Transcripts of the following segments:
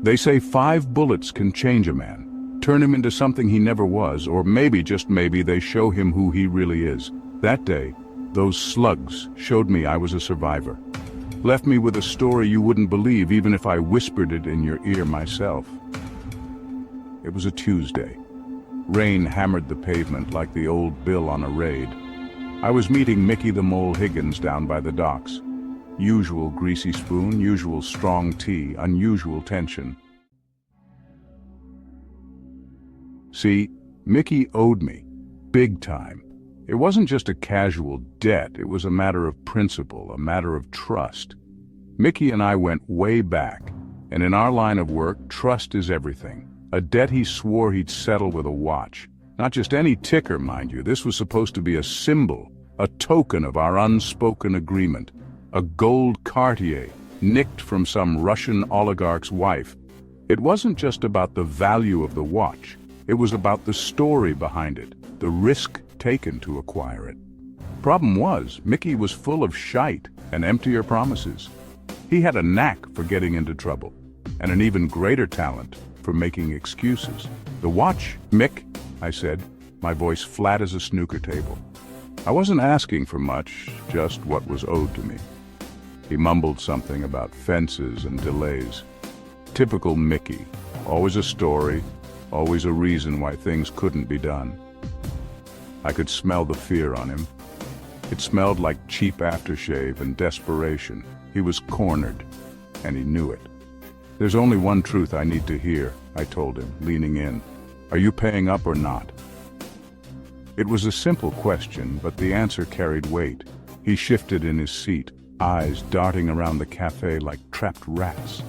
They say 5 bullets can change a man, turn him into something he never was, or maybe, just maybe, they show him who he really is. That day, those slugs showed me I was a survivor. Left me with a story you wouldn't believe even if I whispered it in your ear myself. It was a Tuesday. Rain hammered the pavement like the old bill on a raid. I was meeting Mickey the Mole Higgins down by the docks. Usual greasy spoon, usual strong tea, unusual tension. See, Mickey owed me, big time. It wasn't just a casual debt, it was a matter of principle, a matter of trust. Mickey and I went way back, and in our line of work, trust is everything. A debt he swore he'd settle with a watch. Not just any ticker, mind you. This was supposed to be a symbol, a token of our unspoken agreement. A gold Cartier, nicked from some Russian oligarch's wife. It wasn't just about the value of the watch. It was about the story behind it, the risk taken to acquire it. Problem was, Mickey was full of shite and emptier promises. He had a knack for getting into trouble, and an even greater talent for making excuses. "The watch, Mick," I said, my voice flat as a snooker table. I wasn't asking for much, just what was owed to me. He mumbled something about fences and delays. Typical Mickey, always a story, always a reason why things couldn't be done. I could smell the fear on him. It smelled like cheap aftershave and desperation. He was cornered, and he knew it. "There's only one truth I need to hear," I told him, leaning in. "Are you paying up or not?" It was a simple question, but the answer carried weight. He shifted in his seat, eyes darting around the cafe like trapped rats.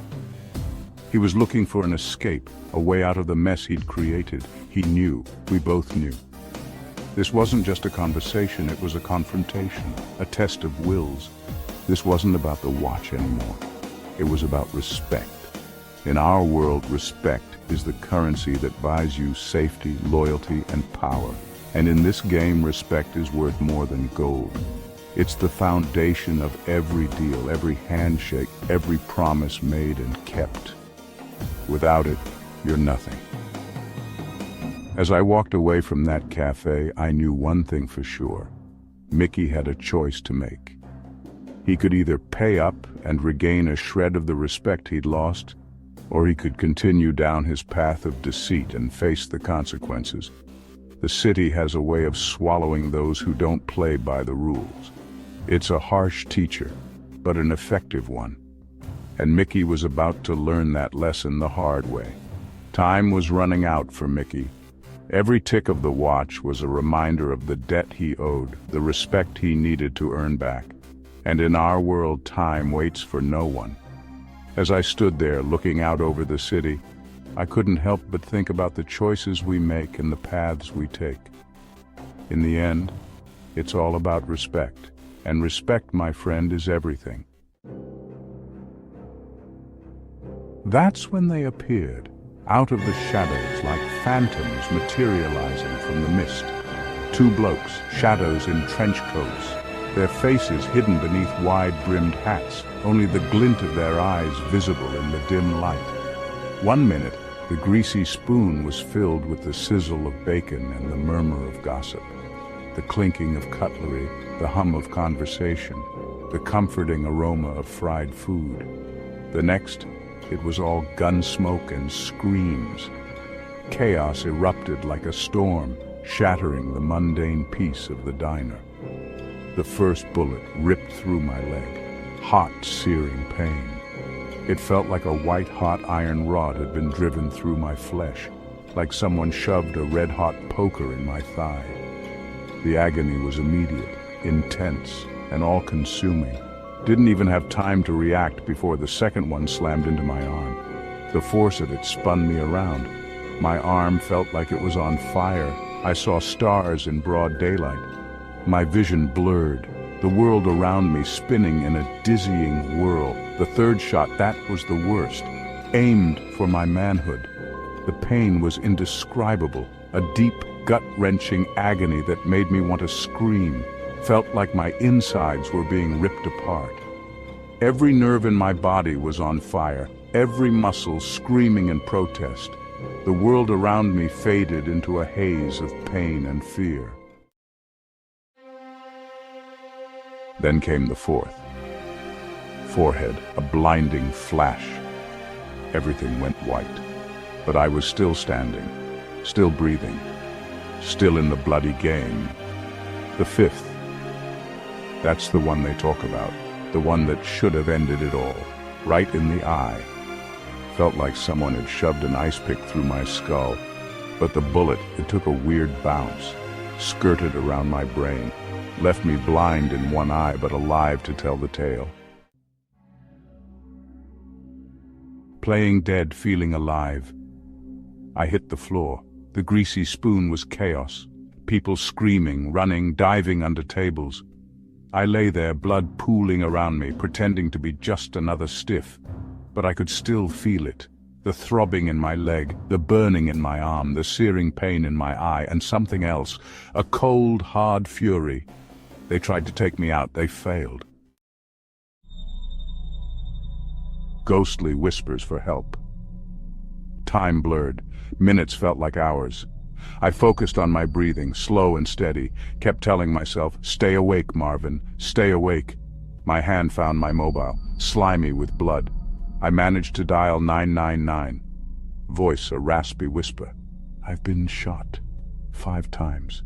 He was looking for an escape, a way out of the mess he'd created. He knew, we both knew. This wasn't just a conversation, it was a confrontation, a test of wills. This wasn't about the watch anymore. It was about respect. In our world, respect is the currency that buys you safety, loyalty, and power. And in this game, respect is worth more than gold. It's the foundation of every deal, every handshake, every promise made and kept. Without it, you're nothing. As I walked away from that cafe, I knew one thing for sure. Mickey had a choice to make. He could either pay up and regain a shred of the respect he'd lost, or he could continue down his path of deceit and face the consequences. The city has a way of swallowing those who don't play by the rules. It's a harsh teacher, but an effective one. And Mickey was about to learn that lesson the hard way. Time was running out for Mickey. Every tick of the watch was a reminder of the debt he owed, the respect he needed to earn back. And in our world, time waits for no one. As I stood there looking out over the city, I couldn't help but think about the choices we make and the paths we take. In the end, it's all about respect. And respect, my friend, is everything. That's when they appeared, out of the shadows like phantoms materializing from the mist. 2 blokes, shadows in trench coats, their faces hidden beneath wide-brimmed hats, only the glint of their eyes visible in the dim light. 1 minute, the greasy spoon was filled with the sizzle of bacon and the murmur of gossip, the clinking of cutlery, the hum of conversation, the comforting aroma of fried food. The next, it was all gun smoke and screams. Chaos erupted like a storm, shattering the mundane peace of the diner. The first bullet ripped through my leg, hot, searing pain. It felt like a white-hot iron rod had been driven through my flesh, like someone shoved a red-hot poker in my thigh. The agony was immediate, intense, and all-consuming. Didn't even have time to react before the second one slammed into my arm. The force of it spun me around. My arm felt like it was on fire. I saw stars in broad daylight. My vision blurred, the world around me spinning in a dizzying whirl. The third shot, that was the worst, aimed for my manhood. The pain was indescribable, a deep, gut-wrenching agony that made me want to scream. Felt like my insides were being ripped apart. Every nerve in my body was on fire, every muscle screaming in protest. The world around me faded into a haze of pain and fear. Then came the fourth. Forehead, a blinding flash. Everything went white. But I was still standing, still breathing, still in the bloody game. The fifth. That's the one they talk about, the one that should have ended it all, right in the eye. Felt like someone had shoved an ice pick through my skull, but the bullet, it took a weird bounce, skirted around my brain, left me blind in one eye but alive to tell the tale. Playing dead, feeling alive. I hit the floor. The greasy spoon was chaos. People screaming, running, diving under tables. I lay there, blood pooling around me, pretending to be just another stiff. But I could still feel it. The throbbing in my leg, the burning in my arm, the searing pain in my eye, and something else. A cold, hard fury. They tried to take me out. They failed. Ghostly whispers for help. Time blurred. Minutes felt like hours. I focused on my breathing, slow and steady, kept telling myself, "Stay awake, Marvin, stay awake." My hand found my mobile, slimy with blood. I managed to dial 999. Voice, a raspy whisper. "I've been shot 5 times.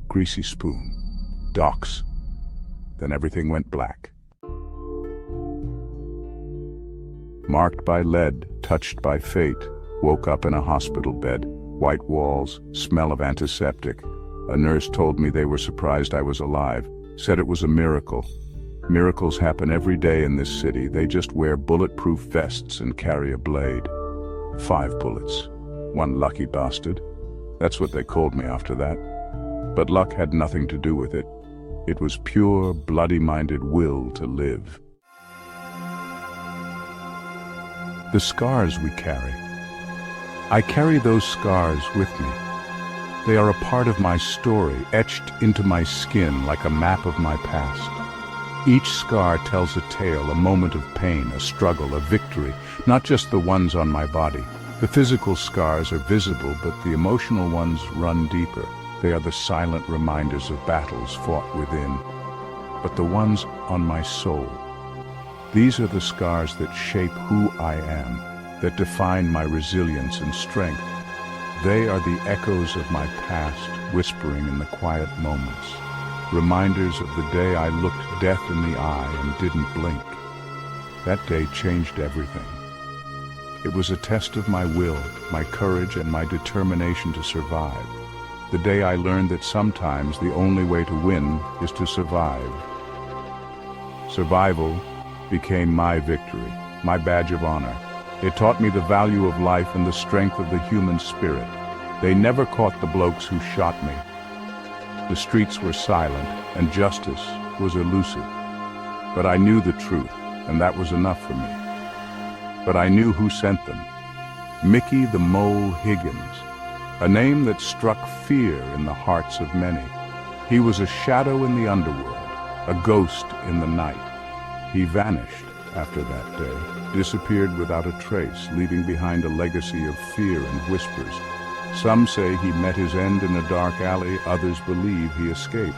Greasy spoon. Docs." Then everything went black. Marked by lead, touched by fate, woke up in a hospital bed. White walls, smell of antiseptic. A nurse told me they were surprised I was alive, said it was a miracle. Miracles happen every day in this city. They just wear bulletproof vests and carry a blade. 5 bullets. One lucky bastard. That's what they called me after that. But luck had nothing to do with it. It was pure, bloody-minded will to live. The scars we carry. I carry those scars with me. They are a part of my story, etched into my skin like a map of my past. Each scar tells a tale, a moment of pain, a struggle, a victory, not just the ones on my body. The physical scars are visible, but the emotional ones run deeper. They are the silent reminders of battles fought within. But the ones on my soul, these are the scars that shape who I am, that define my resilience and strength. They are the echoes of my past, whispering in the quiet moments. Reminders of the day I looked death in the eye and didn't blink. That day changed everything. It was a test of my will, my courage, and my determination to survive. The day I learned that sometimes the only way to win is to survive. Survival became my victory, my badge of honor. It taught me the value of life and the strength of the human spirit. They never caught the blokes who shot me. The streets were silent, and justice was elusive. But I knew the truth, and that was enough for me. But I knew who sent them. Mickey the Mole Higgins, a name that struck fear in the hearts of many. He was a shadow in the underworld, a ghost in the night. He vanished after that day, disappeared without a trace, leaving behind a legacy of fear and whispers. Some say he met his end in a dark alley, others believe he escaped.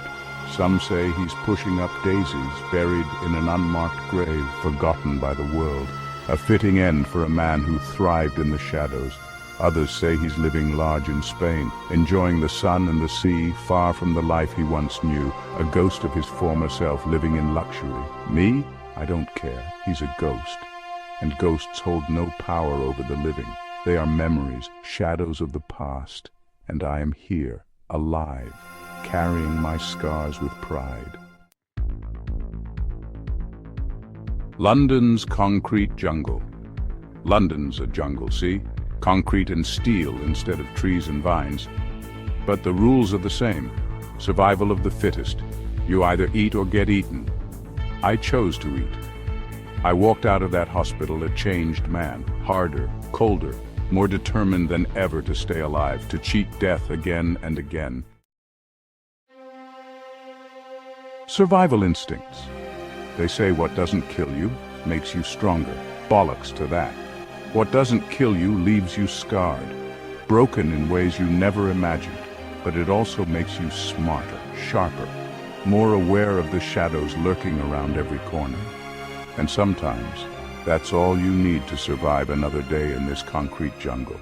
Some say he's pushing up daisies, buried in an unmarked grave, forgotten by the world. A fitting end for a man who thrived in the shadows. Others say he's living large in Spain, enjoying the sun and the sea, far from the life he once knew, a ghost of his former self living in luxury. Me? I don't care. He's a ghost. And ghosts hold no power over the living. They are memories, shadows of the past. And I am here, alive, carrying my scars with pride. London's concrete jungle. London's a jungle, see? Concrete and steel instead of trees and vines. But the rules are the same. Survival of the fittest. You either eat or get eaten. I chose to eat. I walked out of that hospital a changed man, harder, colder, more determined than ever to stay alive, to cheat death again and again. Survival instincts. They say what doesn't kill you makes you stronger. Bollocks to that. What doesn't kill you leaves you scarred, broken in ways you never imagined, but it also makes you smarter, sharper, more aware of the shadows lurking around every corner. And sometimes, that's all you need to survive another day in this concrete jungle.